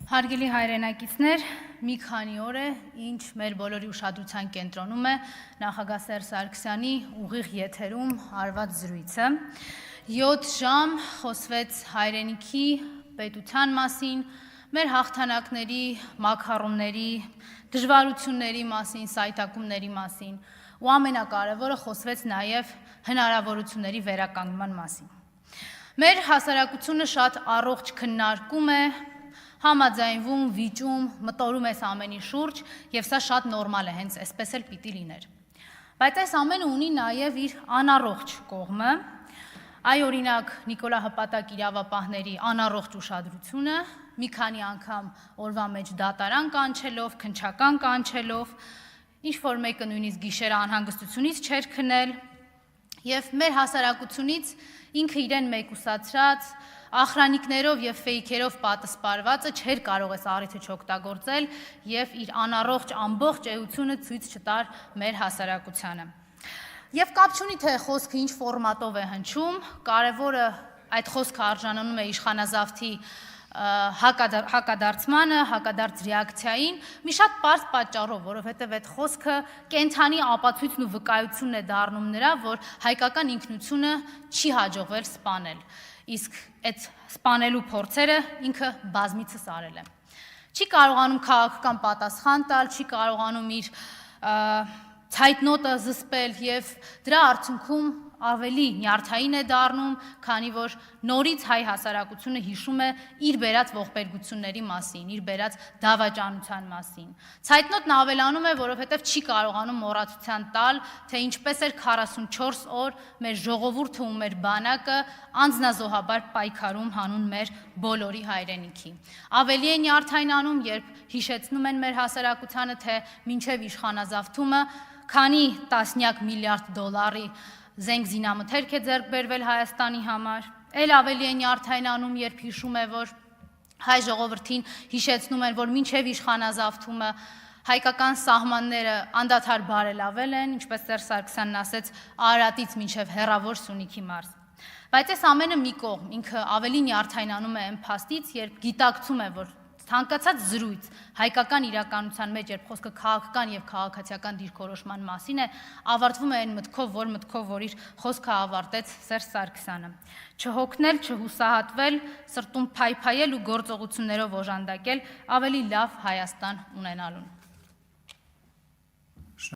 Հարգելի հայրենակիցներ, մի քանի օր է, ինչ մեր բոլորի ուշադրության կենտրոնում է նախագահ Սերժ Սարգսյանի ուղիղ եթերում արված զրույցը։ 7 ժամ խոսվեց հայրենիքի, պետության մասին, մեր հաղթանակների, մաքարոնների, դժվարությունների մասին, սայթակումների մասին, ու ամենակարևորը խոսվեց նաև հնարավորությունների վերականգնման մասին։ Մեր հասարակությունը շատ առողջ քննարկում է, համաձայնվում, վիճում, մտորում է ամենի շուրջ, եւ սա շատ նորմալ է, հենց այսպես էլ պիտի լիներ։ Բայց այս ամենը ունի նաև իր անառողջ կողմը, այ օրինակ Նիկոլա Հպատակ իրավապահների անառողջ ուշադրությունը, մի քանի անգամ օրվա մեջ դատարան կանչելով, քննչական կանչելով, ինչ որ մեկը նույնիսկ գիշերը անհանգստությունից չէր քնել, եւ մեր հասարակությունից ինքը իրեն մեկուսացրած ախրանիկներով եւ ֆեյքերով պատասպարվածը չէր կարող այս առիթը չօգտագործել եւ իր անառողջ ամբողջ էությունը ցույց չտար մեր հասարակությանը։ Եվ կապ չունի թե խոսքը ինչ ֆորմատով է հնչում, կարևորը այդ խոսքը արժանանում է իշխանազավթի հակադարձմանը, հակադարձ ռեակցիային, մի շատ պարզ պատճառով, որովհետև այդ խոսքը կենթանի ապացույցն ու վկայությունն է դառնում նրա, որ հայկական ինքնությունը չի հաջողվել սպանել, իսկ այդ սպանելու փորձերը ինքը բազմիցս արել է։ Չի կարողանում քաղաքական պատասխան տալ, չի կարողանում իր ցայտնոտը զսպել եւ դրա արդյունքում ավելի նյարդային է դառնում, քանի որ նորից հայ հասարակությունը հիշում է իր բերած ողբերգությունների մասին, իր բերած դավաճանության մասին։ Ցայտնոտն ավելանում է, որովհետև չի կարողանում մոռացության տալ, թե ինչպես էր 44 օր մեր ժողովուրդը ու մեր բանակը անձնազոհաբար պայքարում հանուն մեր բոլորի հայրենիքի։ Ավելի է նյարդայնանում, երբ հիշեցնում են մեր հասարակությանը, թե մինչև իշխանազավթումը քանի տասնյակ միլիարդ դոլարի զենք զինամթերք է ձեռք բերվել Հայաստանի համար, էլ ավելի է նյարդայնանում, երբ հիշում է, որ հայ ժողովրդին հիշեցնում են, որ մինչև իշխանազավթումը հայկական սահմանները անդադար բարելավել են, ինչպես Սերժ Սարգսյանն ասեց, Արարատից մինչև հեռավոր Սյունիքի մարզ։ Բայց այս ամենը մի կողմ, ինքը ավելի նյարդայնանում է այն փաստից, երբ գիտակցում է, որ ցանկացած զրույց հայկական իրականության մեջ, երբ խոսքը քաղաքական եւ քաղաքացիական դիրքորոշման մասին է, ավարտվում է այն մտքով, որ իր խոսքը ավարտեց Սերժ Սարգսյանը։ Չհոգնել, չհուսահատվել, սրտում փայփայել ու գործողություններով օժանդակել ավելի լավ Հայաստան ունենալուն։